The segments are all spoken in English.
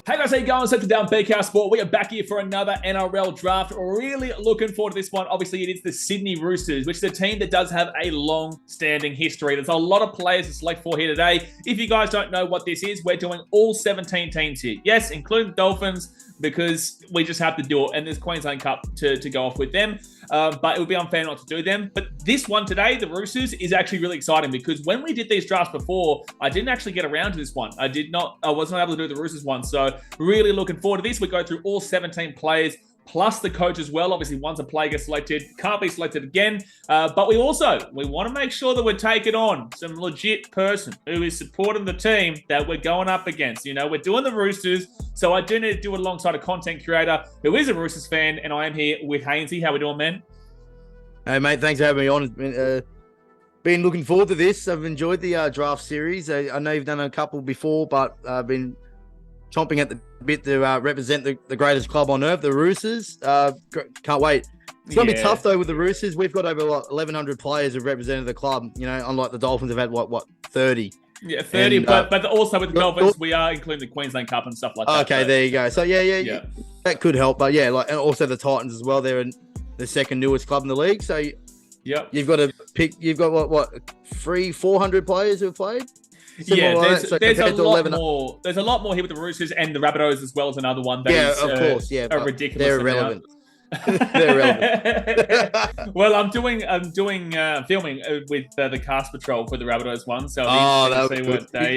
Hey guys, how you going? Set down BKRsport. We are back here for another NRL draft. Really looking forward to this one. Obviously, it is the Sydney Roosters, which is a team that does have a long-standing history. There's a lot of players to select for here today. If you guys don't know what this is, we're doing all 17 teams here. Yes, including the Dolphins, because we just have to do it. And there's Queensland Cup to go off with them. But it would be unfair not to do them. But this one today, the Roosters, is actually really exciting because when we did these drafts before, I didn't actually get around to this one. I was not able to do the Roosters one. So really looking forward to this. We go through all 17 players plus the coach as well. Obviously, once a player gets selected, can't be selected again. But we want to make sure that we're taking on some legit person who is supporting the team that we're going up against. You know, we're doing the Roosters, so I do need to do it alongside a content creator who is a Roosters fan, and I am here with Haynesy. How we doing, man? Hey, mate, thanks for having me on. It's been looking forward to this. I've enjoyed the draft series. I know you've done a couple before, but I've been chomping at the bit to represent the greatest club on earth, the Roosters. Can't wait. It's going to be tough, though, with the Roosters. We've got over 1,100 players who've represented the club, you know, unlike the Dolphins have had, what 30? Yeah, 30, and, but also with the Dolphins, we are including the Queensland Cup and stuff like that. Okay, there you go. So, yeah, that could help. But, yeah, and also the Titans as well. They're the second newest club in the league. So, you've got to pick, you've got, what 400 players who have played? There's a lot more. There's a lot more here with the Roosters and the Rabbitohs as well as another one. That of course, a ridiculous. They're irrelevant. They're irrelevant. Well, I'm doing filming with the Cast Patrol for the Rabbitohs one. So that see was what they.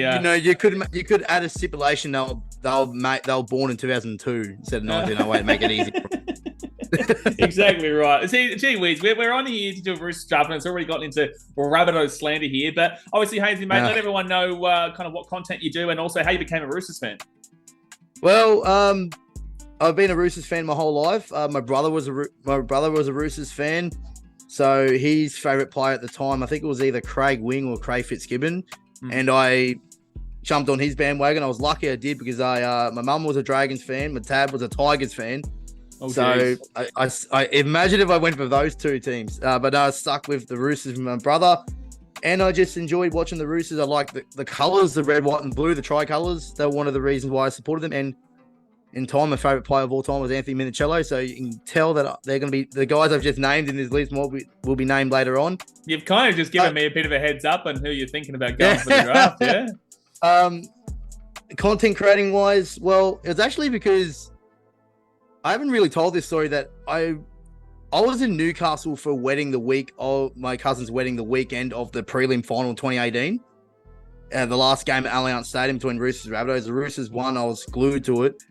You could add a stipulation. They were born in 2002 instead of 1908 to make it easy. Exactly right. See, gee whiz, we're on here to do a Roosters draft, and it's already gotten into Rabbitohs slander here. But obviously, Haynesy, mate, let everyone know kind of what content you do and also how you became a Roosters fan. Well, I've been a Roosters fan my whole life. My brother was a Roosters fan, so his favourite player at the time, I think it was either Craig Wing or Craig Fitzgibbon, and I jumped on his bandwagon. I was lucky I did because my mum was a Dragons fan, my dad was a Tigers fan. Oh, so I imagine if I went for those two teams, but I stuck with the Roosters with my brother, and I just enjoyed watching the Roosters. I like the colours, the red, white, and blue, the tricolours. They were one of the reasons why I supported them. And in time, my favourite player of all time was Anthony Minicello. So you can tell that they're going to be the guys I've just named in this list will be named later on. You've kind of just given me a bit of a heads up on who you're thinking about going for the draft. Yeah. Content creating wise, well, it was actually because I haven't really told this story that I was in Newcastle for my cousin's wedding the weekend of the prelim final in 2018. The last game at Allianz Stadium between Roosters and Rabbitohs. The Roosters won. I was glued to it.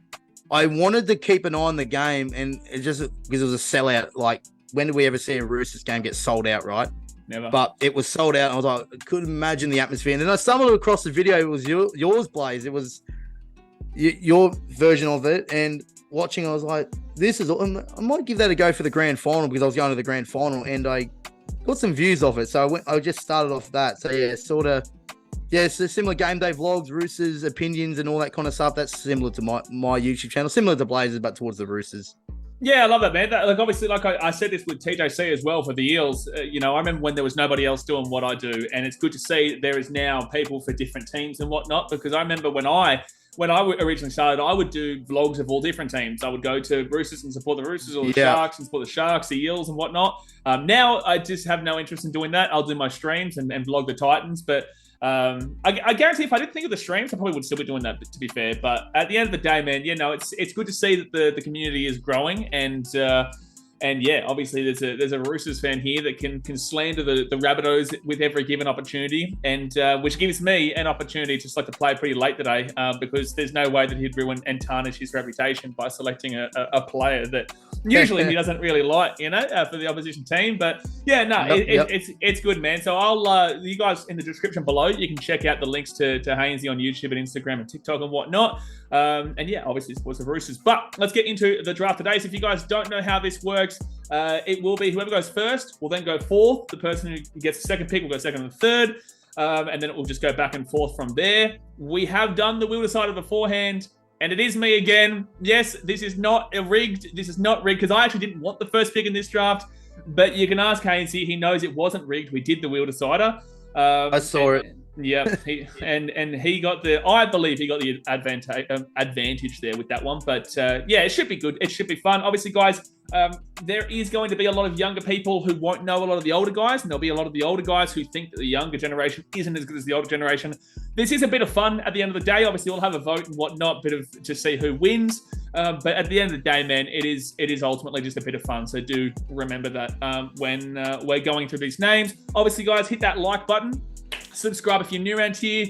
I wanted to keep an eye on the game, and it just because it was a sellout. Like, when did we ever see a Roosters game get sold out, right? Never. But it was sold out, and I was like, I couldn't imagine the atmosphere. And then I stumbled across the video. It was yours, Blaze. It was your version of it, and watching, I was like, I might give that a go for the grand final because I was going to the grand final and I got some views off it. So I just started off that. So yeah, it's a similar game day vlogs, Roosters opinions and all that kind of stuff. That's similar to my YouTube channel, similar to Blazers, but towards the Roosters. Yeah, I love that, man. Obviously, I said this with TJC as well for the Eels. I remember when there was nobody else doing what I do, and it's good to see there is now people for different teams and whatnot, because I remember when I originally started, I would do vlogs of all different teams. I would go to Roosters and support the Roosters, or the Sharks and support the Sharks, the Eels and whatnot. Now I just have no interest in doing that. I'll do my streams and vlog the Titans. But I guarantee if I didn't think of the streams, I probably would still be doing that, to be fair. But at the end of the day, man, it's good to see that the community is growing. And yeah, obviously there's a Roosters fan here that can slander the Rabbitohs with every given opportunity, and which gives me an opportunity to select a player pretty late today, because there's no way that he'd ruin and tarnish his reputation by selecting a player that usually he doesn't really like, for the opposition team. But yeah, no, it's good, man. So I'll you guys in the description below, you can check out the links to Haynesy on YouTube and Instagram and TikTok and whatnot. And yeah, obviously supports the Roosters. But let's get into the draft today. So if you guys don't know how this works, it will be whoever goes first will then go fourth. The person who gets the second pick will go second and third. And then it will just go back and forth from there. We have done the Will Decider beforehand. And it is me again. Yes, this is not rigged. This is not rigged because I actually didn't want the first pick in this draft. But you can ask Haynesy. He knows it wasn't rigged. We did the wheel decider. I saw it. Yeah, he got the. I believe he got the advantage there with that one. But yeah, it should be good. It should be fun. Obviously, guys, there is going to be a lot of younger people who won't know a lot of the older guys, and there'll be a lot of the older guys who think that the younger generation isn't as good as the older generation. This is a bit of fun at the end of the day. Obviously, we'll have a vote and whatnot, bit of to see who wins. But at the end of the day, man, it is ultimately just a bit of fun. So do remember that when we're going through these names. Obviously, guys, hit that like button. Subscribe if you're new around here.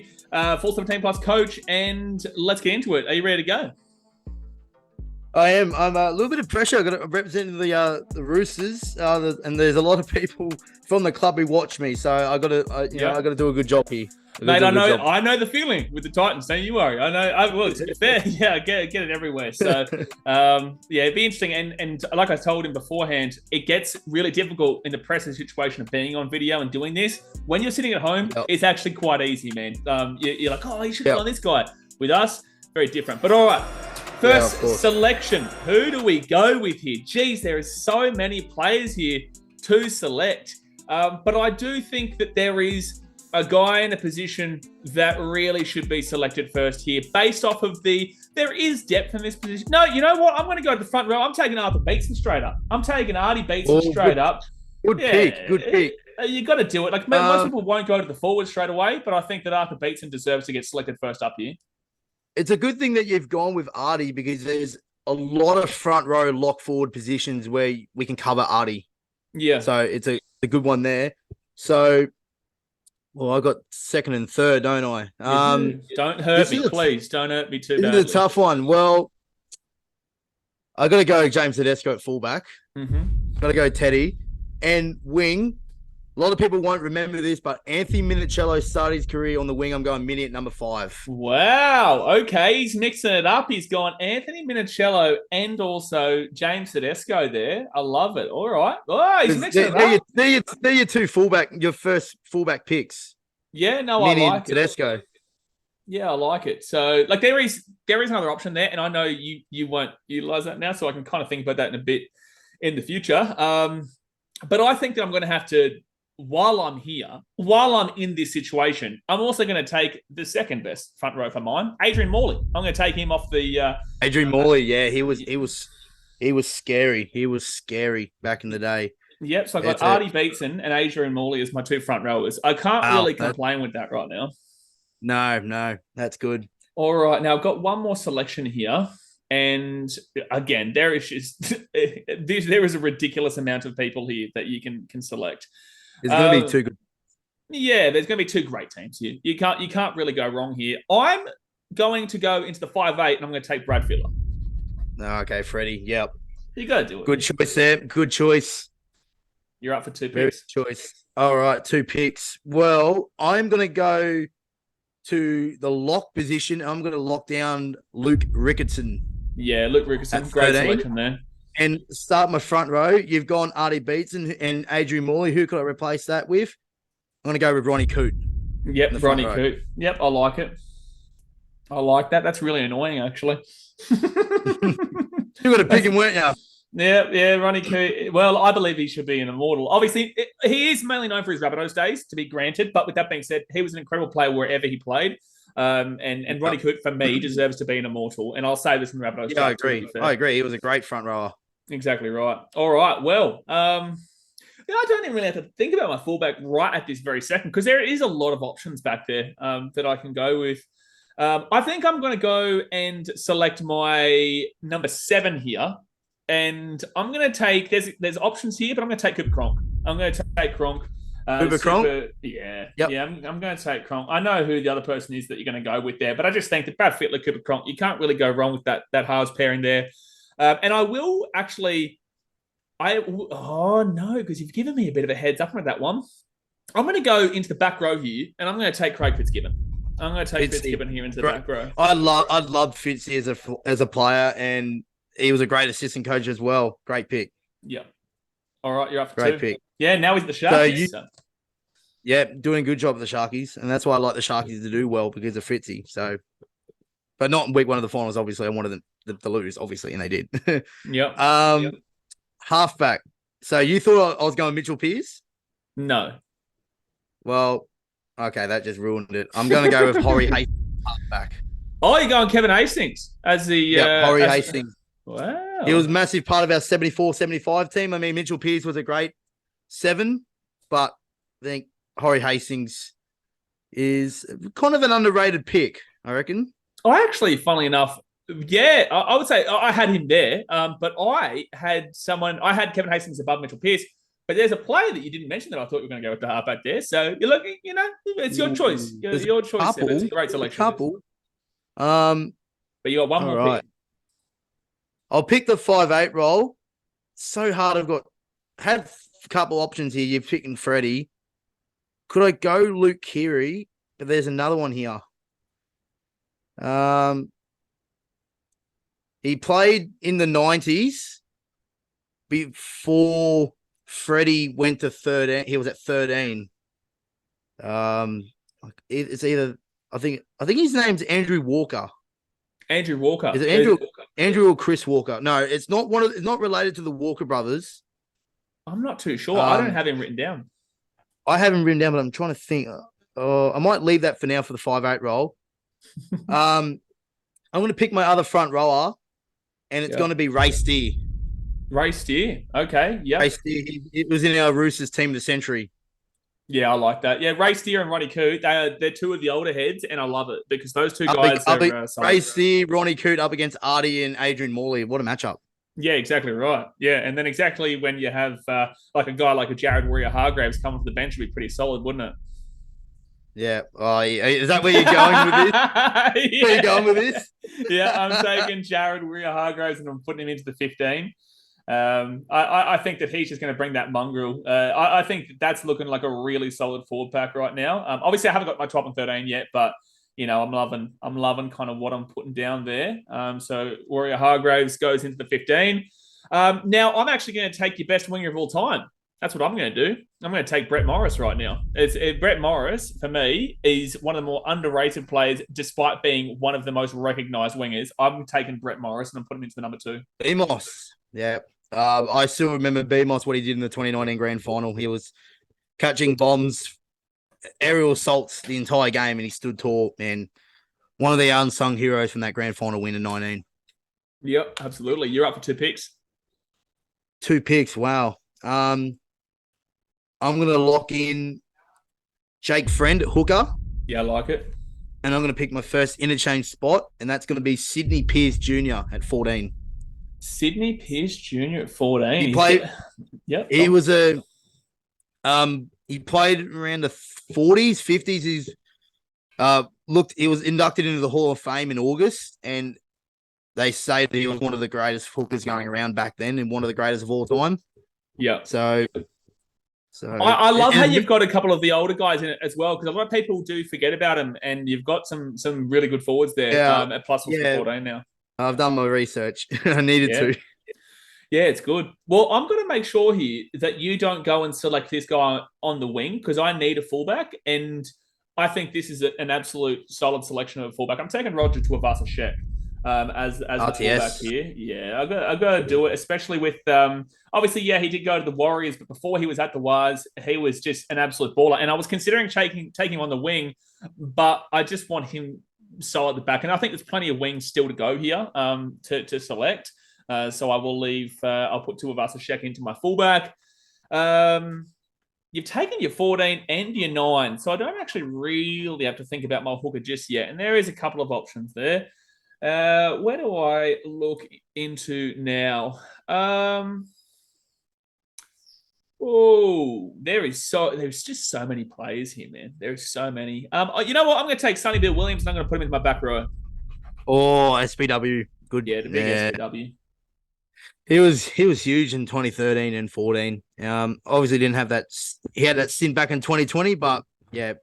Full 17 plus coach, and let's get into it. Are you ready to go? I am. I'm a little bit of pressure. I'm representing the Roosters, and there's a lot of people from the club who watch me. So I got to, I got to do a good job here. Mate, I know the feeling with the Titans. Don't you worry. I know. Well, to be fair, yeah, I get it everywhere. So, yeah, it'd be interesting. And like I told him beforehand, it gets really difficult in the pressing situation of being on video and doing this. When you're sitting at home, it's actually quite easy, man. You're like, oh, you should go on this guy. With us, very different. But all right, first selection. Who do we go with here? Geez, there are so many players here to select. But I do think that there is a guy in a position that really should be selected first here, based off of there is depth in this position. No, you know what? I'm going to go to the front row. I'm taking Arthur Beetson straight up. I'm taking Artie Beetson straight up. Good pick. You got to do it. Like most people won't go to the forward straight away, but I think that Arthur Beetson deserves to get selected first up here. It's a good thing that you've gone with Artie because there's a lot of front row lock forward positions where we can cover Artie. Yeah. So it's a good one there. So, well, I got second and third, don't I? Don't hurt me, please. Don't hurt me too badly. This is a tough one. Well, I got to go James Tedesco at fullback. Got to go Teddy. And wing, a lot of people won't remember this, but Anthony Minicello started his career on the wing. I'm going Mini at number 5. Wow. Okay. He's mixing it up. He's gone Anthony Minicello and also James Tedesco there. I love it. All right. Oh, he's mixing it up. They're your two your first fullback picks. Yeah, no, Mini I like Tedesco. it. Yeah, I like it. So, like, there is another option there, and I know you won't utilize that now, so I can kind of think about that in a bit in the future. But I think that I'm going to have to, while I'm in this situation, I'm also going to take the second best front row for mine, Adrian Morley. I'm going to take him off the Adrian Morley. Yeah, he was scary. He was scary back in the day. Yep. So I got Artie Beetson and Adrian Morley as my two front rowers. I can't really complain with that right now. No, that's good. All right, now I've got one more selection here. And again, there is a ridiculous amount of people here that you can select. There's going to be two good. Yeah, there's going to be two great teams here. You can't really go wrong here. I'm going to go into the 5'8", and I'm going to take Brad Fittler. Okay, Freddie. Yep. You got to do it. Good choice there. Good choice. You're up for 2 picks. Very good choice. All right, 2 picks. Well, I'm going to go to the lock position. I'm going to lock down Luke Ricketson. Yeah, Luke Ricketson. Great selection there. And start my front row. You've gone Artie Beetson and Adrian Morley. Who could I replace that with? I'm going to go with Ronnie Coote. Yep, Ronnie Coote. Yep, I like it. I like that. That's really annoying, actually. You got to pick him, weren't you? Yeah, Ronnie Coote. Well, I believe he should be an immortal. Obviously, he is mainly known for his Rabbitohs days, to be granted. But with that being said, he was an incredible player wherever he played. And Ronnie Coote, for me, deserves to be an immortal. And I'll say this in Rabbitohs. Yeah, I agree. He was a great front rower. Exactly right. All right. Well, I don't even really have to think about my fullback right at this very second because there is a lot of options back there that I can go with. I think I'm going to go and select my number 7 here. And I'm going to take, there's options here, but I'm going to take Cooper Cronk. I'm going to take Cronk. Cooper Cronk? Yeah. Yep. Yeah, I'm going to take Cronk. I know who the other person is that you're going to go with there, but I just think that Brad Fittler, Cooper Cronk, you can't really go wrong with that halves pairing there. And I will actually, because you've given me a bit of a heads up on that one. I'm going to go into the back row here, and I'm going to take Craig Fitzgibbon. I'm going to take Fitzgibbon here into the back row. I loved Fitzy as a player, and he was a great assistant coach as well. Great pick. Yeah. All right, you're up for 2. Great pick. Yeah, now he's the Sharkies. Yeah, doing a good job of the Sharkies, and that's why I like the Sharkies to do well because of Fitzy. So but not in week 1 of the finals. Obviously, I wanted them to lose, obviously, and they did. Yep. Halfback. So you thought I was going Mitchell Pearce? No. Well, okay, that just ruined it. I'm going to go with Horry Hastings halfback. Oh, you're going Kevin Hastings as the Horry Hastings. Wow. He was a massive part of our 74-75 team. I mean, Mitchell Pearce was a great 7, but I think Horry Hastings is kind of an underrated pick, I reckon. I actually, funnily enough, yeah, I would say I had him there, but I had Kevin Hastings above Mitchell Pearce. But there's a player that you didn't mention that I thought you were going to go with the halfback there. So you're looking, it's your choice. Your choice. It's a great selection. Couple. But you got one more pick. I'll pick the 5'8" role. So hard. I've had a couple options here. You're picking Freddie. Could I go Luke Keary? But there's another one here. He played in the 90s before Freddie went to 13. He was at 13. It's either I think his name's Andrew Walker. Andrew Walker. Is it Andrew or Chris Walker? No, it's not it's not related to the Walker brothers. I'm not too sure. I don't have him written down. I have him written down, but I'm trying to think. I might leave that for now for the 5'8" role. I'm going to pick my other front rower, and it's going to be Ray Steer. Ray Steer. Okay. Yeah. Ray Steer. It was in our Roosters team of the century. Yeah, I like that. Yeah, Ray Steer and Ronnie Coote, they're two of the older heads, and I love it because those two guys are Ray Steer, Ronnie Coote up against Artie and Adrian Morley. What a matchup. Yeah, exactly right. Yeah, and then exactly when you have like a guy like a Jared Warrior-Hargraves come off the bench, would be pretty solid, wouldn't it? Yeah. Is that where you're going with this? Yeah. Where you going with this? Yeah, I'm taking Jared Warrior-Hargraves and I'm putting him into the 15. I think that he's just going to bring that mongrel. I think that's looking like a really solid forward pack right now. Obviously, I haven't got my top and 13 yet, but I'm loving kind of what I'm putting down there. So Warrior-Hargraves goes into the 15. Now I'm actually going to take your best winger of all time. That's what I'm going to do. I'm going to take Brett Morris right now. Brett Morris, for me, is one of the more underrated players, despite being one of the most recognised wingers. I'm taking Brett Morris and I'm putting him into the number 2. Emos. Yeah. I still remember BMOS, what he did in the 2019 grand final. He was catching bombs, aerial assaults the entire game, and he stood tall. Man, one of the unsung heroes from that grand final win in 19. Yep, absolutely. You're up for 2 picks. 2 picks. Wow. I'm going to lock in Jake Friend at hooker. Yeah, I like it. And I'm going to pick my first interchange spot, and that's going to be Sydney Pearce Jr. at 14. Sydney Pearce Jr. at 14. He played. Yep. He was he played around the 40s, 50s. He was inducted into the Hall of Fame in August, and they say that he was one of the greatest hookers going around back then and one of the greatest of all time. Yeah. So I love how you've got a couple of the older guys in it as well, because a lot of people do forget about him, and you've got some really good forwards there at plus 14 now. I've done my research. I needed to. Yeah, it's good. Well, I'm going to make sure here that you don't go and select this guy on the wing, because I need a fullback, and I think this is an absolute solid selection of a fullback. I'm taking Roger Tuivasa-Sheck as the fullback here. Yeah, I've got to do it, especially with obviously, yeah, he did go to the Warriors, but before he was at the Wars, he was just an absolute baller. And I was considering taking him on the wing, but I just want him solid at the back. And I think there's plenty of wings still to go here to select. So I will leave. I'll put Tuivasa-Sheck into my fullback. You've taken your 14 and your 9, so I don't actually really have to think about my hooker just yet. And there is a couple of options there. Where do I look into now? There's just so many players here, man. There's so many. You know what? I'm going to take Sonny Bill Williams and I'm going to put him into my back row. Oh, SBW. Good. Yeah, the big SBW. He was huge in 2013 and 14. Obviously didn't have that. He had that stint back in 2020, but yeah.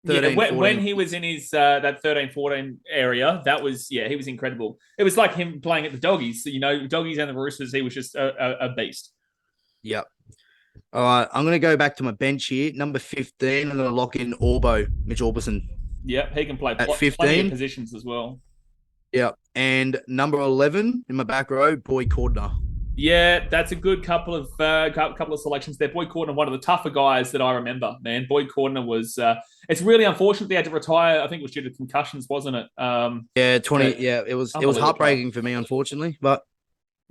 13, when he was in his that 13-14 area, that was he was incredible. It was like him playing at the Doggies. So, Doggies and the Roosters, he was just a beast. Yep. All right, I'm going to go back to my bench here. Number 15, I'm going to lock in Mitch Orbison. Yep, he can play at 15 plenty of positions as well. Yeah. And number 11 in my back row, Boy Cordner. Yeah, that's a good couple of selections there. Boyd Cordner, one of the tougher guys that I remember. Man, Boyd Cordner was. It's really unfortunate they had to retire. I think it was due to concussions, wasn't it? Yeah, 20. But Yeah, it was unbelievable player. heartbreaking for me, unfortunately. But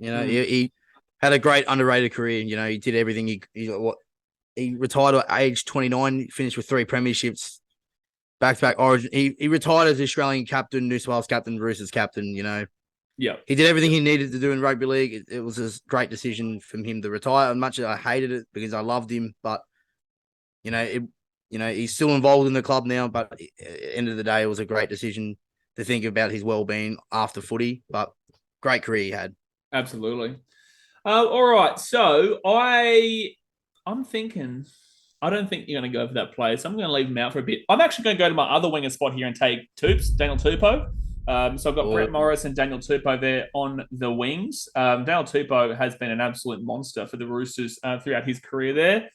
Mm, he had a great underrated career. He did everything. He retired at age 29. Finished with 3 premierships, back to back Origin. He retired as Australian captain, New South Wales captain, Roosters captain. yeah, He did everything he needed to do in rugby league. It was a great decision from him to retire. As much as I hated it because I loved him, but you know, it, he's still involved in the club now. But at the end of the day, it was a great decision to think about his well-being after footy. But great career he had. absolutely. All right, so I'm thinking. I don't think you're going to go for that player, so I'm going to leave him out for a bit. I'm actually going to go to my other winger spot here and take Daniel Tupou. So I've got Brett Morris and Daniel Tupou there on the wings. Daniel Tupou has been an absolute monster for the Roosters throughout his career there.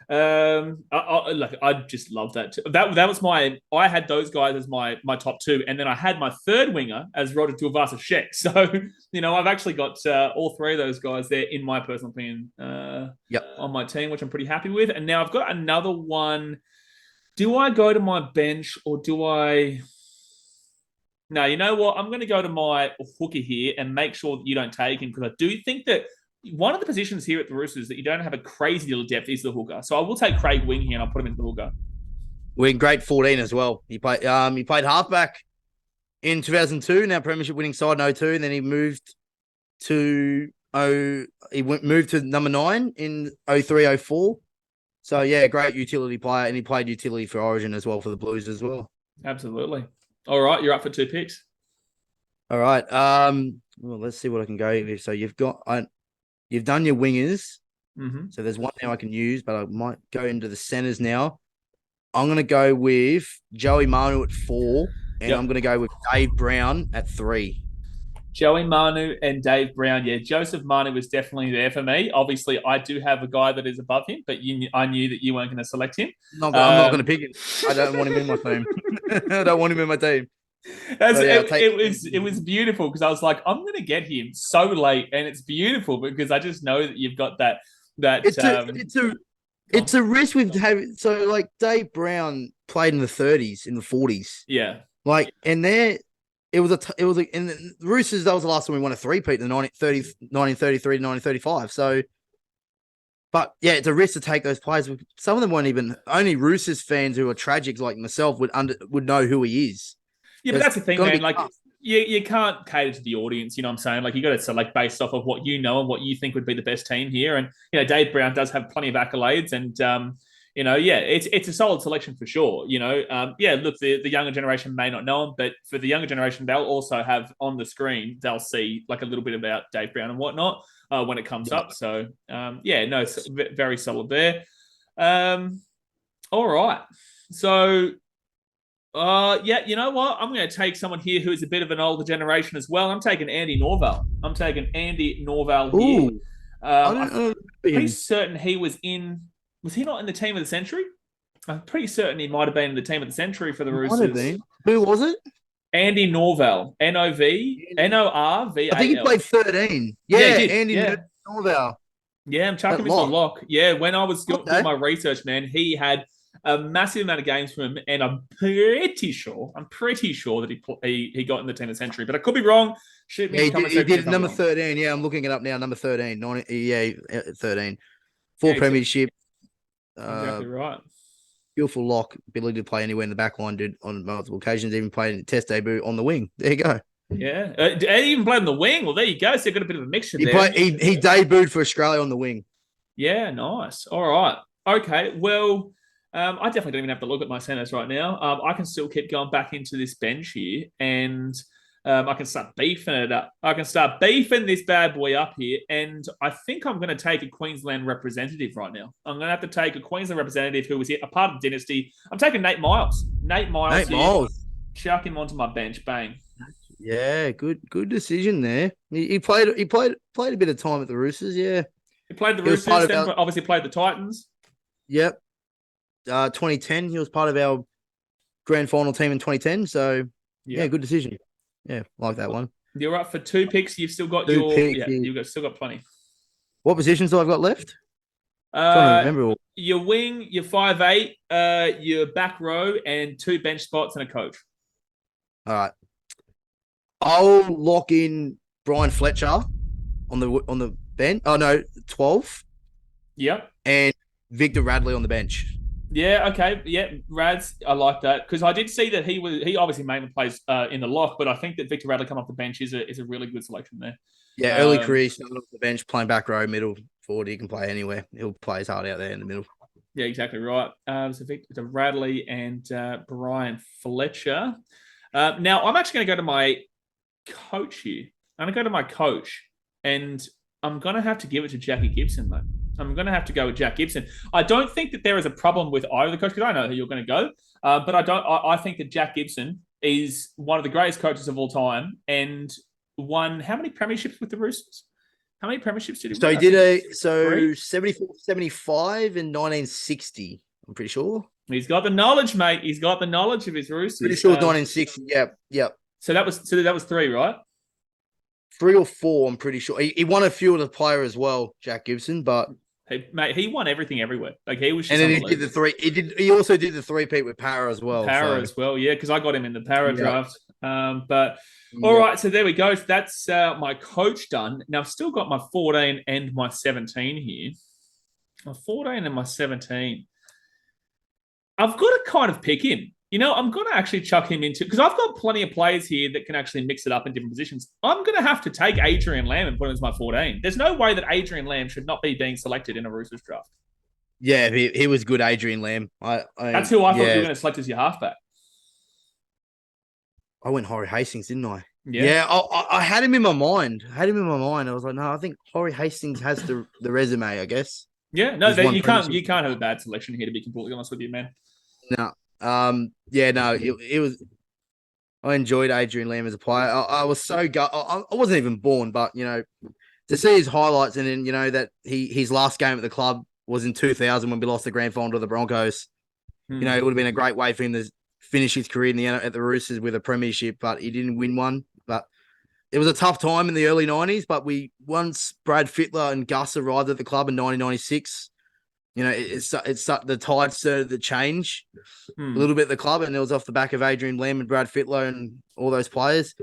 I just love that. That was my. I had those guys as my top two, and then I had my third winger as Roger Tuivasa-Sheck. So I've actually got all three of those guys there in my personal opinion Yep. on my team, which I'm pretty happy with. And now I've got another one. Do I go to my bench or do I? No, you know what? I'm going to go to my hooker here and make sure that you don't take him because I do think that one of the positions here at the Roosters that you don't have a crazy deal of depth is the hooker. So I will take Craig Wing here and I'll put him into the hooker. We're in grade 14 as well. He played halfback in 2002, now premiership winning side in 02, and then he moved to moved to number 9 in 03, 04. So yeah, great utility player, and he played utility for Origin as well for the Blues as well. Absolutely. All right, you're up for 2 picks. All right. Well, let's see what I can go with. So you've done your wingers. Mm-hmm. So there's one now I can use, but I might go into the centers now. I'm going to go with Joey Manu at 4, and I'm going to go with Dave Brown at 3. Joey Manu and Dave Brown. Yeah, Joseph Manu was definitely there for me. Obviously, I do have a guy that is above him, but I knew that you weren't going to select him. I'm not going to pick him. I don't want him in my team. I don't want him in my team. It was beautiful because I was like, I'm going to get him so late, and it's beautiful because I just know that you've got that. It's a risk with having. So like Dave Brown played in the 30s, in the 40s. Yeah. Like, and there, in the Roosters, that was the last time we won a three-peat in the 1933 to 1935. So, but yeah, it's a risk to take those players. Some of them weren't even, only Roosters fans who are tragics like myself would know who he is. Yeah, but that's the thing, man. Like, you can't cater to the audience. You know what I'm saying? Like, you got to select based off of what you know and what you think would be the best team here. And Dave Brown does have plenty of accolades, and it's a solid selection for sure. Look, the younger generation may not know him, but for the younger generation, they'll also have on the screen, they'll see like a little bit about Dave Brown and whatnot when it comes up. So very solid there. All right, so. You know what? I'm going to take someone here who is a bit of an older generation as well. I'm taking Andy Norvell. Here. I'm pretty certain he was in. Was he not in the team of the century? I'm pretty certain he might have been in the team of the century for the Roosters. Who was it? Andy Norvell. Norva. I think he played 13. Yeah, Andy Norvell. Yeah, I'm chucking him into lock. Yeah, when I was doing my research, man, he had a massive amount of games for him, and I'm pretty sure that he got in the team of the century, but I could be wrong. He did number 13. Yeah, I'm looking it up now. Number 13. 13. 4 premiership. Exactly right. Skillful lock, ability to play anywhere in the back line, did on multiple occasions, even played in test debut on the wing. There you go. Yeah. He even played on the wing. Well, there you go. So you've got a bit of a mixture there. He debuted for Australia on the wing. Yeah, nice. All right. Okay, well, I definitely don't even have to look at my centers right now. I can still keep going back into this bench here, and I can start beefing it up. I can start beefing this bad boy up here, and I think I'm going to take a Queensland representative right now. I'm going to have to take a Queensland representative who was a part of the dynasty. I'm taking Nate Miles. Nate Miles. Chuck him onto my bench. Bang. Yeah, good decision there. He played a bit of time at the Roosters. Yeah, he played the Roosters. Then obviously played the Titans. Yep. 2010, he was part of our grand final team in 2010. So, yeah good decision. Yeah, like that one. You're up for 2 picks. You've still got Two picks. still got plenty. What positions do I've got left? Trying to Uh, remember all. your wing, your 5'8", your back row, and 2 bench spots and a coach. All right. I'll lock in Brian Fletcher on the bench. Oh no, 12. Yep. And Victor Radley on the bench. Yeah. Okay. Yeah. Rads. I like that because I did see that he obviously mainly plays in the lock, but I think that Victor Radley come off the bench is a really good selection there. Yeah, early career, started off the bench, playing back row, middle, forward. He can play anywhere. He'll play his heart out there in the middle. Yeah, exactly right. So Victor Radley and Brian Fletcher. Now I'm actually going to go to my coach here. I'm going to go to my coach, and I'm going to have to give it to Jackie Gibson, mate. I'm going to have to go with Jack Gibson. I don't think that there is a problem with either the coach because I know who you're going to go, but I don't. I think that Jack Gibson is one of the greatest coaches of all time and won how many premierships with the Roosters? How many premierships did he win? So he did 74, 75 and 1960. I'm pretty sure. He's got the knowledge, mate. He's got the knowledge of his Roosters. Pretty sure 1960. Yep. So that was 3, right? 3 or 4. I'm pretty sure he won a few of the player as well, Jack Gibson, but. Hey, mate, he won everything everywhere. Like he was, just and then he did the 3. He also did the 3-peat with Para as well. As well, yeah, because I got him in the Para draft. But all right, so there we go. That's my coach done. Now I've still got my 14 and my 17 here. My 14 and my 17. I've got to kind of pick him. I'm going to actually chuck him into because I've got plenty of players here that can actually mix it up in different positions. I'm going to have to take Adrian Lamb and put him as my 14. There's no way that Adrian Lamb should not be being selected in a Roosters draft. Yeah, he was good, Adrian Lamb. That's who I thought you were going to select as your halfback. I went Horry Hastings, didn't I? Yeah. I had him in my mind. I was like, no, I think Horry Hastings has the resume, I guess. Yeah, no, you can't have a bad selection here, to be completely honest with you, man. No. It was. I enjoyed Adrian Lamb as a player. I was so I wasn't even born, but to see his highlights and then that his last game at the club was in 2000 when we lost the grand final to the Broncos. It would have been a great way for him to finish his career at the Roosters with a premiership, but he didn't win one. But it was a tough time in the early 90s. But once Brad Fittler and Gus arrived at the club in 1996. It's the tide started to change a little bit at the club, and it was off the back of Adrian Lamb and Brad Fittler and all those players.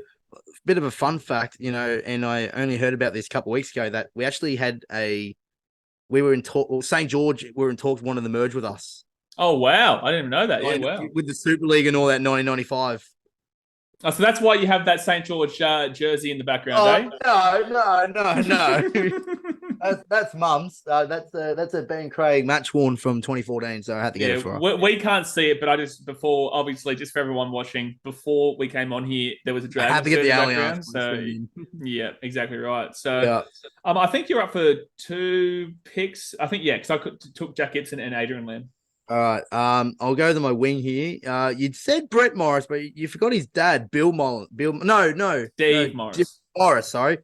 Bit of a fun fact, and I only heard about this a couple of weeks ago that we actually had we were in talk. Well, St. George were in talks, wanted to merge with us. Oh wow, I didn't even know that. Yeah, wow. With the Super League and all that, 1995. Oh, so that's why you have that St. George jersey in the background, No. That's Mum's. That's a Ben Craig match worn from 2014, so I had to get it for her. We can't see it, but obviously, just for everyone watching, before we came on here, there was a Dragon. I had to get the background. So yeah, exactly right. So I think you're up for 2 picks. I think because I took Jack Gibson and Adrian Lamb. All right. I'll go to my wing here. You'd said Brett Morris, but you forgot his dad, Bill Mullins. Steve Morris. Morris, sorry.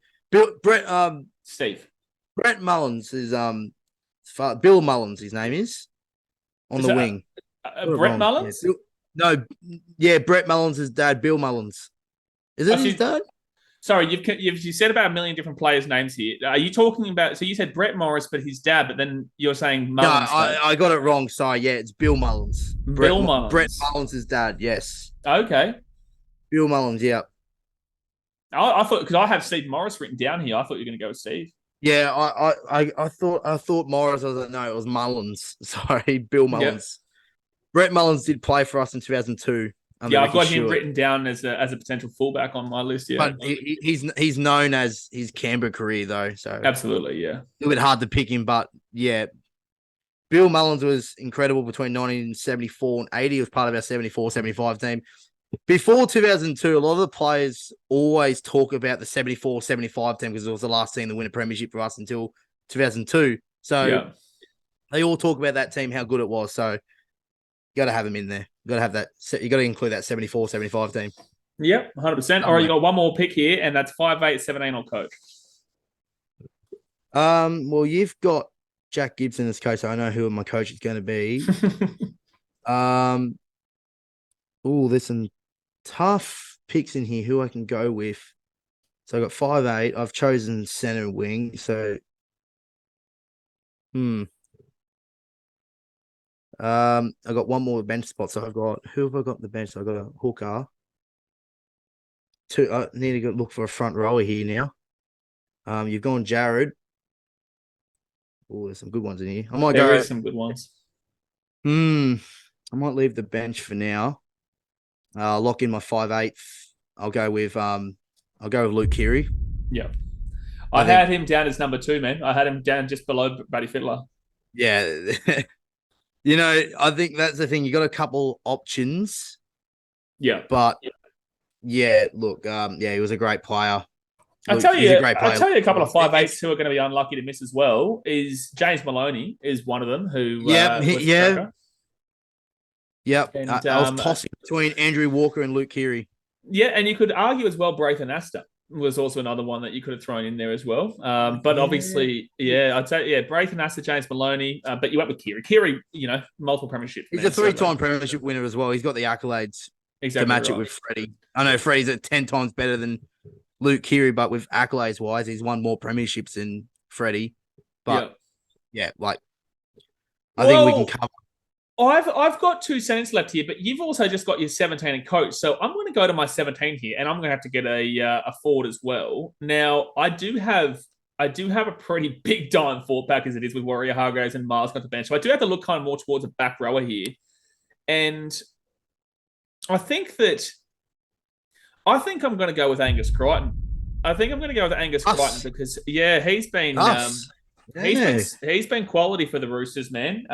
Steve. Brett Mullins is Bill Mullins, his name is on the wing. Brett Mullins? Yeah, Brett Mullins' dad, Bill Mullins. Is it his dad? Sorry, you said about a million different players' names here. Are you talking about? So you said Brett Morris, but his dad. But then you're saying Mullins. No, I got it wrong. Sorry, yeah, it's Bill Mullins. Mullins. Brett Mullins' dad. Yes. Okay. Bill Mullins. Yeah. I thought because I have Steve Morris written down here. I thought you were going to go with Steve. Yeah, I thought Morris. I was like, no, it was Mullins. Sorry, Bill Mullins. Yep. Brett Mullins did play for us in 2002. Yeah, I've got him written down as a potential fullback on my list. Yeah, but he's known as his Canberra career though. So absolutely, yeah, a little bit hard to pick him, but yeah, Bill Mullins was incredible between 1974 and 80. He was part of our 74-75 team. Before 2002, a lot of the players always talk about the 74-75 team because it was the last team to win a premiership for us until 2002. So they all talk about that team, how good it was. So you got to have them in there. You got to have that. You got to include that 74-75 team. Yep, 100%. All right, you got one more pick here, and that's 5'8", 17 on coach. Well, you've got Jack Gibson as coach. So I know who my coach is going to be. This is tough. picks in here who I can go with. So I got 5'8". I've chosen center wing. So, I got one more bench spot. So who have I got on the bench? So I got a hooker. I need to go look for a front rower here now. You've gone Jared. Oh, there's some good ones in here. There is some good ones. I might leave the bench for now. Lock in my 5'8". I'll go with Luke Keary. Yeah. I had him down as number 2, man. I had him down just below Buddy Fittler. Yeah. I think that's the thing. You got a couple options. Yeah. But yeah, look, he was a great player. I'll tell you a couple of 5'8s who are going to be unlucky to miss as well. Is James Maloney is one of them who Yep. And, I was tossing between Andrew Walker and Luke Keary. Yeah, and you could argue as well Braithen Astor was also another one that you could have thrown in there as well. But obviously, I'd say, Braithen Astor, James Maloney, but you went with Keary. Keary, multiple premierships. He's a 3-time premiership winner as well. He's got the accolades to match it with Freddie. I know Freddie's at 10 times better than Luke Keary, but with accolades-wise, he's won more premierships than Freddie. But, I think we can cover. I've got 2 centers left here, but you've also just got your 17 and coach. So I'm going to go to my 17 here, and I'm going to have to get a forward as well. Now, I do have a pretty big dime forward pack as it is with Warrior Hargraves and Miles got the bench. So I do have to look kind of more towards a back rower here. And I think I'm going to go with Angus Crichton. Crichton because, he's been... He's been quality for the Roosters, man.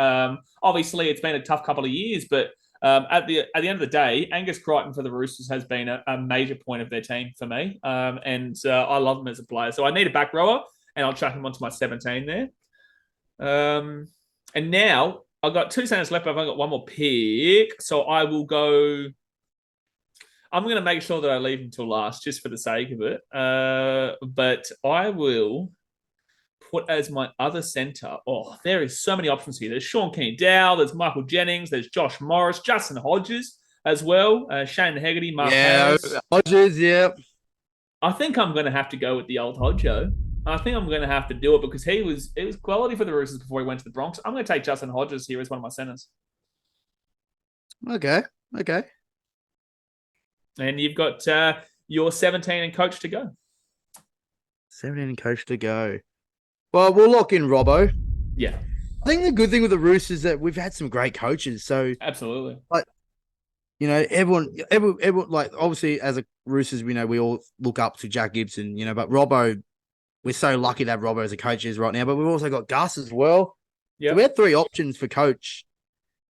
Obviously, it's been a tough couple of years, but at the end of the day, Angus Crichton for the Roosters has been a major point of their team for me, and I love him as a player. So I need a back rower, and I'll chuck him onto my 17 there. And now I've got 2 centers left. I've only got one more pick, so I will go. I'm going to make sure that I leave him till last, just for the sake of it. But I will put as my other centre. Oh, there is so many options here. There's Sean Keane-Dow, there's Michael Jennings, there's Josh Morris, Justin Hodges as well, Shane Hegarty, Mark Harris. Hodges, yeah. I think I'm going to have to go with the old Hodjo. I think I'm going to have to do it because it was quality for the Roosters before he went to the Bronx. I'm going to take Justin Hodges here as one of my centres. Okay. And you've got your 17 and coach to go. 17 and coach to go. Well, we'll lock in Robbo. Yeah. I think the good thing with the Roosters is that we've had some great coaches. So absolutely. Everyone, like obviously as a Roosters, we all look up to Jack Gibson, but Robbo, we're so lucky to have Robbo as a coach right now, but we've also got Gus as well. Yeah. So we had 3 options for coach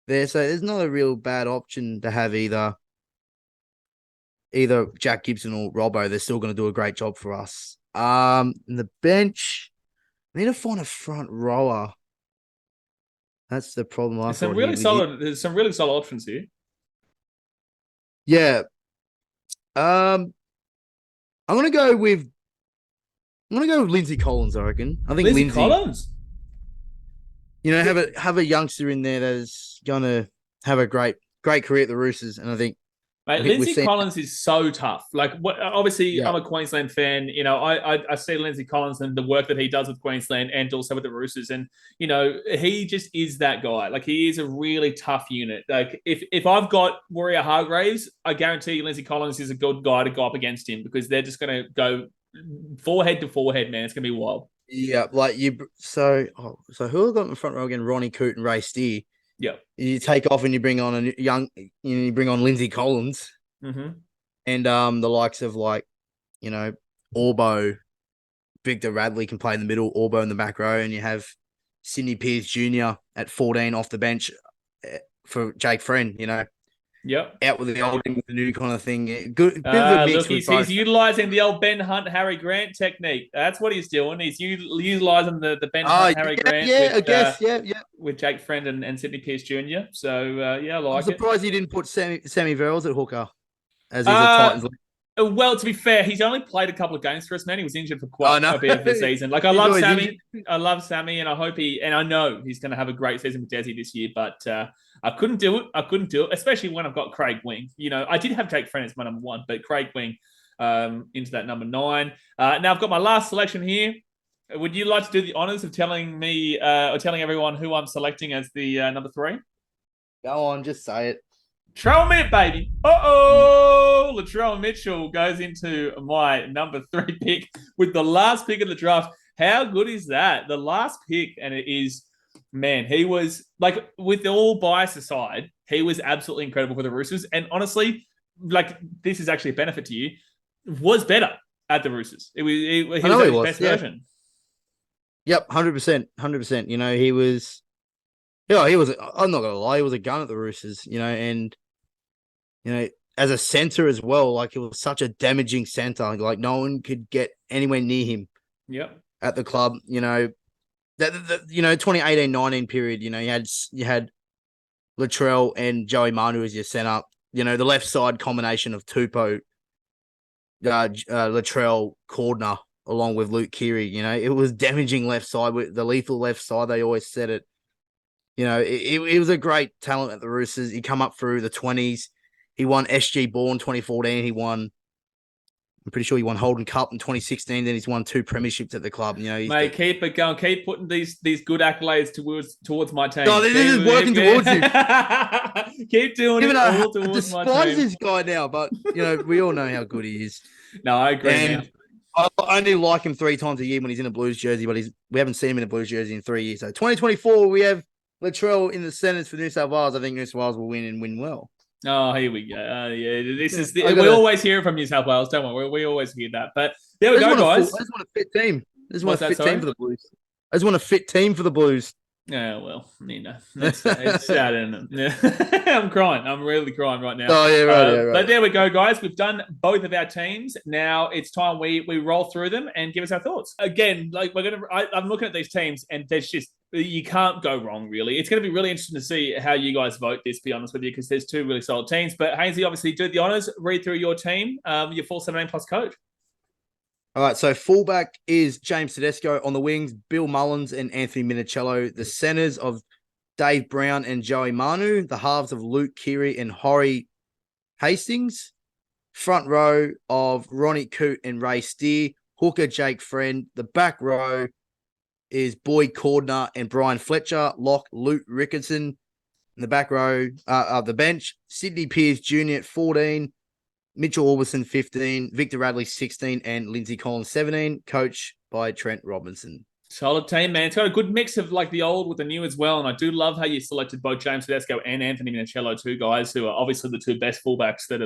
there. So there's not a real bad option to have either Jack Gibson or Robbo. They're still going to do a great job for us. In the bench, I need to find a front rower. That's the problem. There's some really solid options here. Yeah. I'm gonna go with Lindsay Collins, I reckon. I think Lindsay Collins. Have a youngster in there that is gonna have a great career at the Roosters, and I think Lindsay Collins is so tough. Obviously, I'm a Queensland fan. I see Lindsay Collins and the work that he does with Queensland and also with the Roosters. And, he just is that guy. He is a really tough unit. If I've got Warrior Hargraves, I guarantee you Lindsay Collins is a good guy to go up against him because they're just going to go forehead to forehead, man. It's going to be wild. Yeah, so who have I got in the front row again? Ronnie Coote and Ray Steer. Yeah, you take off and you bring on you bring on Lindsay Collins, and the likes of Orbo, Victor Radley can play in the middle, Orbo in the back row, and you have Sydney Pearce Jr. at 14 off the bench for Jake Friend. Out with the old and with the new kind of thing. Good. He's utilising the old Ben Hunt, Harry Grant technique. That's what he's doing. He's utilising the Ben Hunt, Harry Grant. With Jake Friend and Sydney Pearce Jr. So I like it. I'm surprised he didn't put Sammy Verrills at hooker as he's a Titans. Well, to be fair, he's only played a couple of games for us, man. He was injured for quite no. a bit of the season. Like, I He's love always Sammy. injured. I love Sammy, and I know he's going to have a great season with Desi this year, but I couldn't do it, especially when I've got Craig Wing. I did have Jake Friend as my number 1, but Craig Wing into that number 9. Now I've got my last selection here. Would you like to do the honors of telling me or telling everyone who I'm selecting as the number 3? Go on, just say it. Latrell Mitchell, baby. Latrell Mitchell goes into my number 3 pick with the last pick of the draft. How good is that? The last pick, and it is, man, he was, like, with all bias aside, he was absolutely incredible for the Roosters. And honestly, like, this is actually a benefit to you, was better at the Roosters. He was at his best version. Yep, 100%. 100%. He was... Yeah, he was. I'm not gonna lie. He was a gun at the Roosters, and as a center as well. Like, he was such a damaging center. Like, no one could get anywhere near him. Yep. At the club, that 2018-19 period. You had Latrell and Joey Manu as your center. The left side combination of Tupou, Latrell, Cordner, along with Luke Keary. It was damaging left side, with the lethal left side. They always said it. It was a great talent at the Roosters. He come up through the 20s. He won SG Ball 2014. I'm pretty sure he won Holden Cup in 2016. Then he's won 2 premierships at the club. Mate, keep it going. Keep putting these good accolades towards my team. No, this is working towards you. Keep doing it all towards my team. I despise this guy now, but we all know how good he is. No, I agree. And I only like him 3 times a year when he's in a Blues jersey, but we haven't seen him in a Blues jersey in 3 years. So 2024, we have Latrell in the centers for New South Wales. I think New South Wales will win and win well. Oh, here we go. We always hear it from New South Wales, don't we? We always hear that. But there we go, guys. I just want a fit team. I just want a fit team for the Blues. I just want a fit team for the Blues. Yeah, well, it's sad, isn't it? I'm crying. I'm really crying right now. Oh, yeah, right. But there we go, guys. We've done both of our teams. Now it's time we roll through them and give us our thoughts. Again, like, I'm looking at these teams, and there's just, you can't go wrong, really. It's going to be really interesting to see how you guys vote this, to be honest with you, because there's 2 really solid teams. But Haynesy, obviously, do the honors, read through your team, your full 17+ coach. All right, so fullback is James Tedesco. On the wings, Bill Mullins and Anthony Minicello. The centers of Dave Brown and Joey Manu. The halves of Luke Keary and Horry Hastings. Front row of Ronnie Coote and Ray Steer. Hooker, Jake Friend. The back row is Boyd Cordner and Brian Fletcher. Lock, Luke Rickardson. In the back row of the bench, Sydney Pearce Jr. at 14. Mitchell Orbison, 15, Victor Radley, 16, and Lindsay Collins, 17, coached by Trent Robinson. Solid team, man. It's got a good mix of, like, the old with the new as well, and I do love how you selected both James Tedesco and Anthony Minicello, 2 guys who are obviously the 2 best fullbacks that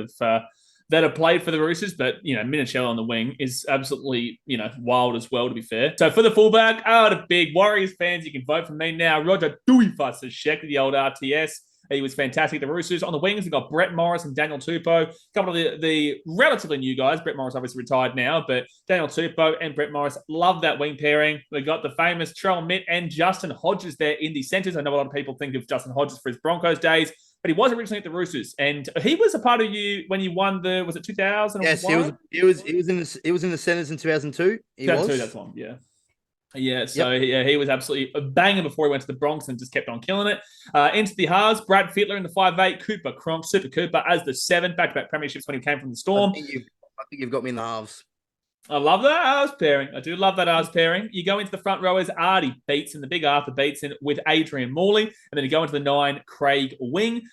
have played for the Roosters, but, Minicello on the wing is absolutely, wild as well, to be fair. So for the fullback, the big Warriors fans, you can vote for me now. Roger Tuivasa-Sheck, the old RTS. He was fantastic. The Roosters on the wings, we've got Brett Morris and Daniel Tupou. A couple of the relatively new guys. Brett Morris obviously retired now, but Daniel Tupou and Brett Morris, love that wing pairing. We've got the famous Trell Mitt and Justin Hodges there in the centres. I know a lot of people think of Justin Hodges for his Broncos days, but he was originally at the Roosters, and he was a part of you when you won was it 2000? Yes, he was in the centres in 2002. 2002, that's one, yeah. Yeah, so he was absolutely a banger before he went to the Bronx and just kept on killing it. Into the halves, Brad Fittler in the 5'8", Cooper Cronk, Super Cooper as the 7, back-to-back premierships when he came from the Storm. I think you've got me in the halves. I love that halves pairing. I do love that halves pairing. You go into the front rowers, Artie Beetson, the big Arthur Beetson with Adrian Morley. And then you go into the 9, Craig Wing.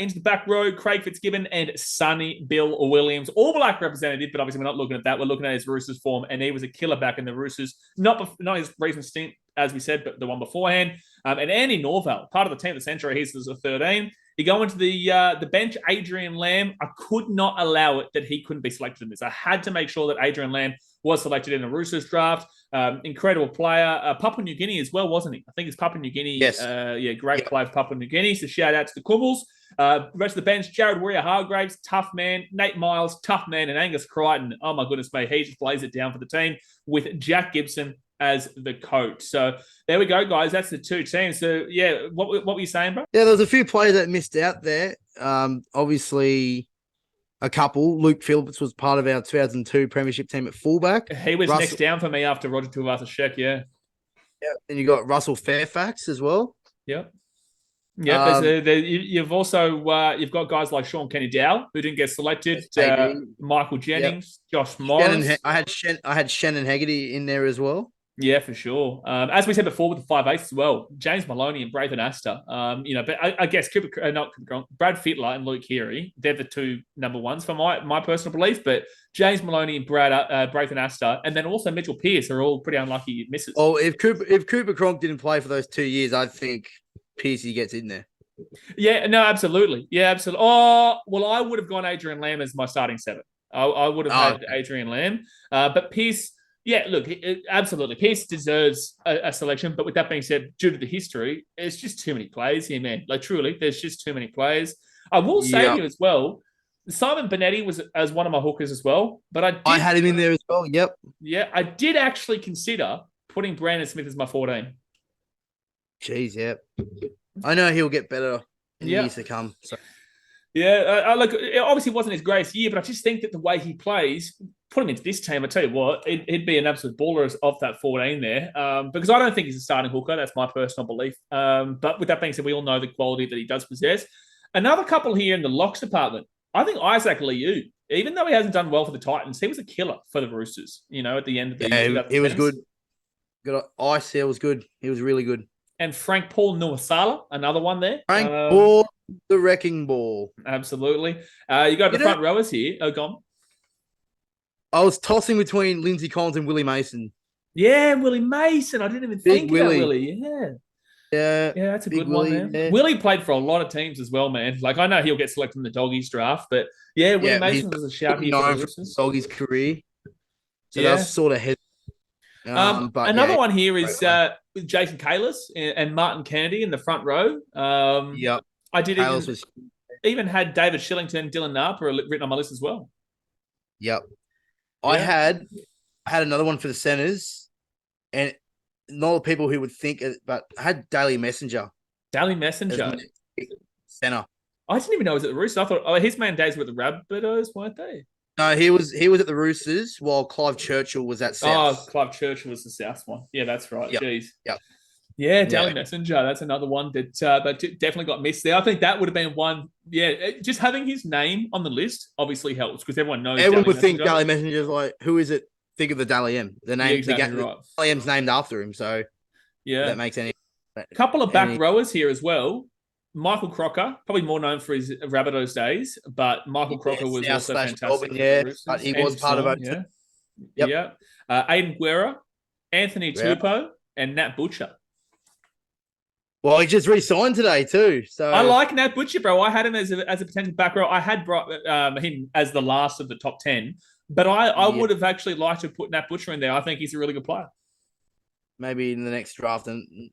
Into the back row, Craig Fitzgibbon and Sonny Bill Williams. All black representative, but obviously we're not looking at that. We're looking at his Roosters form, and he was a killer back in the Roosters. Not his recent stint, as we said, but the one beforehand. And Andy Norvell, part of the team of the century, he's a 13. You go into the bench, Adrian Lamb. I could not allow it that he couldn't be selected in this. I had to make sure that Adrian Lamb was selected in the Roosters draft. Incredible player. Papua New Guinea as well, wasn't he? I think it's Papua New Guinea. Yes. Great player for Papua New Guinea. So shout out to the Kummels. Rest of the bench, Jared Warrior-Hargraves, tough man. Nate Miles, tough man. And Angus Crichton, oh my goodness, mate, he just plays it down for the team with Jack Gibson as the coach. So there we go, guys. That's the 2 teams. So, yeah, what were you saying, bro? Yeah, there was a few players that missed out there. Obviously, a couple. Luke Phillips was part of our 2002 premiership team at fullback. He was next down for me after Roger Tuivasa-Sheck, yeah. Yeah. And you got Russell Fairfax as well. Yep. Yep. You've also you've got guys like Sean Kenny-Dow who didn't get selected. Michael Jennings, yep. Josh Morris. I had Shannon Haggerty in there as well. Yeah, for sure. As we said before with the 5'8" as well, James Maloney and Braithen Astor. But I guess Brad Fittler and Luke Keary, they're the two number ones for my personal belief. But James Maloney and Braithen Astor, and then also Mitchell Pearce are all pretty unlucky misses. Oh, if Cooper Cronk didn't play for those 2 years, I think Pearcey gets in there. Yeah, no, absolutely. Yeah, absolutely. Oh, well, I would have gone Adrian Lamb as my starting 7. I would have had Adrian Lamb. But Pearce, yeah, look, absolutely. Pearce deserves a selection. But with that being said, due to the history, it's just too many players here, man. Like, truly, there's just too many players. I will say to you as well, Simon Benetti was as one of my hookers as well. But I had him in there as well. Yep. Yeah, I did actually consider putting Brandon Smith as my 14. Jeez, yep. I know he'll get better in years to come. So. Yeah, look, it obviously wasn't his greatest year, but I just think that the way he plays, put him into this team, I tell you what, he'd be an absolute baller of that 14 there. Because I don't think he's a starting hooker. That's my personal belief. But with that being said, we all know the quality that he does possess. Another couple here in the locks department. I think Isaac Liu, even though he hasn't done well for the Titans, he was a killer for the Roosters, at the end of the year. He was good. Good ice there was good. He was really good. And Frank Paul Nuasala, another one there. Frank Paul, the wrecking ball. Absolutely. You got the front rowers here. Oh, gone. I was tossing between Lindsay Collins and Willie Mason. Yeah, Willie Mason. I didn't even think about Willie. Yeah. Yeah, that's a good one, man. Yeah. Willie played for a lot of teams as well, man. Like, I know he'll get selected in the Doggies draft, but yeah, Willie Mason was a shout here for the Roosters. Doggies career. So that's sort of head. Another one here is with Jason Kalis and Martin Kennedy in the front row. Yep. I did even had David Shillington, Dylan Napa written on my list as well. Yep. I had another one for the centers, and not the people who would think it, but I had Daly Messenger. Daly Messenger. Center. I didn't even know he was at the Roosters. I thought his main days were at the Rabbitohs, weren't they? No, he was at the Roosters while Clive Churchill was at South. Oh, Clive Churchill was the South one. Yeah, that's right. Yep. Jeez. Yep. Yeah, Daly Messenger. That's another one that definitely got missed there. I think that would have been one. Yeah, just having his name on the list obviously helps because everyone knows. Everyone would think Daly Messenger's like, who is it? Think of the Daly M. The name, exactly right. Daly M's named after him. So that makes any. Couple of back rowers here as well. Michael Crocker, probably more known for his Rabbitohs days, but Michael Crocker was also fantastic. But he was part of it. Yeah. Aiden Guerra, Anthony Tupou, and Nat Butcher. Well, he just re-signed today too. So I like Nat Butcher, bro. I had him as a potential back row. I had brought him as the last of the top 10, but I would have actually liked to put Nat Butcher in there. I think he's a really good player. Maybe in the next draft, and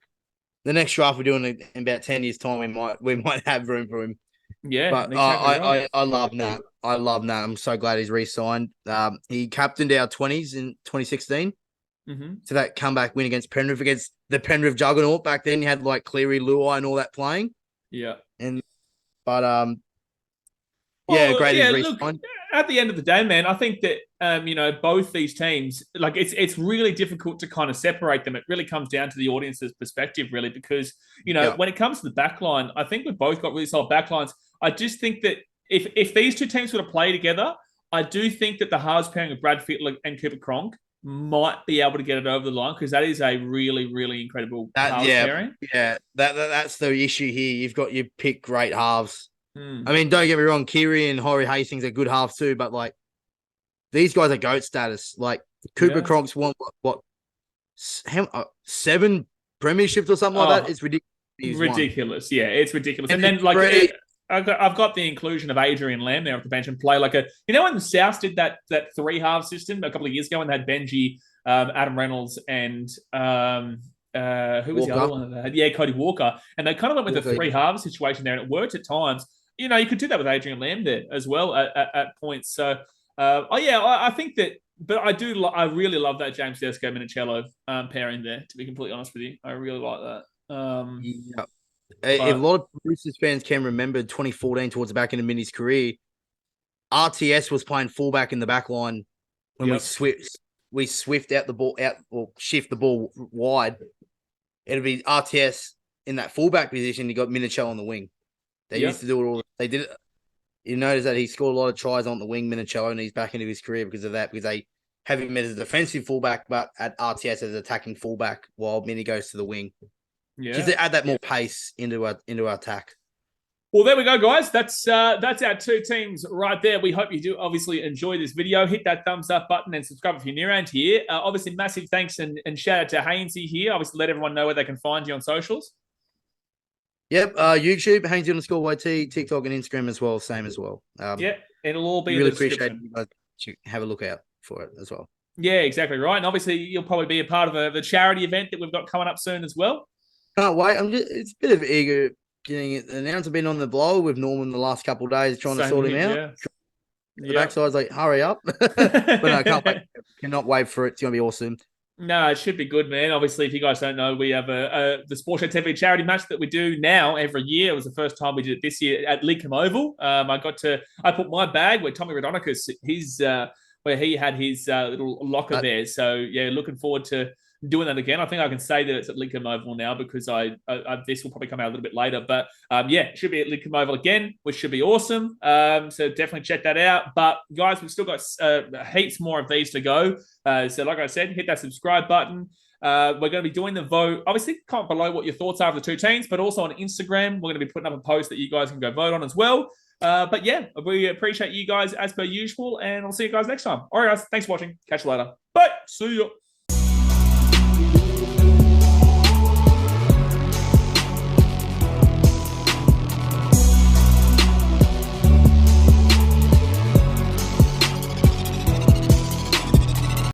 the next draft we're doing in about 10 years' time, we might have room for him. Yeah, but exactly I love Nat. I love Nat. I'm so glad he's re-signed. He captained our 20s in 2016. So that comeback win against Penrith, against the Penrith juggernaut. Back then, you had like Cleary, Luai, and all that playing. Yeah. Great he's re-signed. At the end of the day, man, I think that both these teams, like it's really difficult to kind of separate them. It really comes down to the audience's perspective, really, because when it comes to the back line, I think we've both got really solid back lines. I just think that if these two teams were to play together, I do think that the halves pairing of Brad Fittler and Cooper Cronk might be able to get it over the line because that is a really, really incredible halves pairing. Yeah, that's the issue here. You pick great halves. I mean, don't get me wrong, Keary and Horry Hastings are good halves too, but like these guys are GOAT status. Like Cooper Cronk's won what 7 premierships or something like that. It's ridiculous. Ridiculous. Yeah, it's ridiculous. And then I've got the inclusion of Adrian Lamb there off the bench and play like when the Souths did that 3-half system a couple of years ago when they had Benji, Adam Reynolds, and who was the other one that they had? Yeah, Cody Walker. And they kind of went with a 3-half situation there, and it worked at times. You could do that with Adrian Lamb there as well at points. So, I think that, but I really love that James Tedesco Minicello pairing there, to be completely honest with you. I really like that. A lot of Roosters fans can remember 2014 towards the back end of Minnie's career. RTS was playing fullback in the back line when we swift out the ball out or shift the ball wide. It'll be RTS in that fullback position. You got Minicho on the wing. They used to do it all. They did it. You notice that he scored a lot of tries on the wing, Minicho, and he's back into his career because of that. Because they have him as a defensive fullback, but at RTS as attacking fullback while Mini goes to the wing. Yeah, just to add that more pace into our attack. Well, there we go, guys. That's our two teams right there. We hope you do obviously enjoy this video. Hit that thumbs up button and subscribe if you're new around here. Obviously, massive thanks and shout out to Haynesy here. Obviously, let everyone know where they can find you on socials. Yep, YouTube, Haynesy_YT, TikTok and Instagram as well, same as well. It'll all be really in the description. Appreciate you guys have a look out for it as well. Yeah, exactly right. And obviously, you'll probably be a part of the charity event that we've got coming up soon as well. Can't wait. It's a bit of ego getting it announced. I've been on the blow with Norman the last couple of days trying to sort him out. The backside's like, hurry up. But no, I can't wait. Cannot wait for it. It's going to be awesome. No, it should be good, man. Obviously, if you guys don't know, we have the Sports Show TV charity match that we do now every year. It was the first time we did it this year at Leakham Oval. I put my bag where Tommy Radonicus, where he had his little locker there. So yeah, looking forward to doing that again. I think I can say that it's at Leakham Oval now because this will probably come out a little bit later. But it should be at Leakham Oval again, which should be awesome. So definitely check that out. But guys, we've still got heaps more of these to go. So like I said, hit that subscribe button. We're going to be doing the vote. Obviously, comment below what your thoughts are of the two teams, but also on Instagram, we're going to be putting up a post that you guys can go vote on as well. But yeah, we appreciate you guys as per usual, and I'll see you guys next time. All right, guys, thanks for watching. Catch you later. Bye. See you.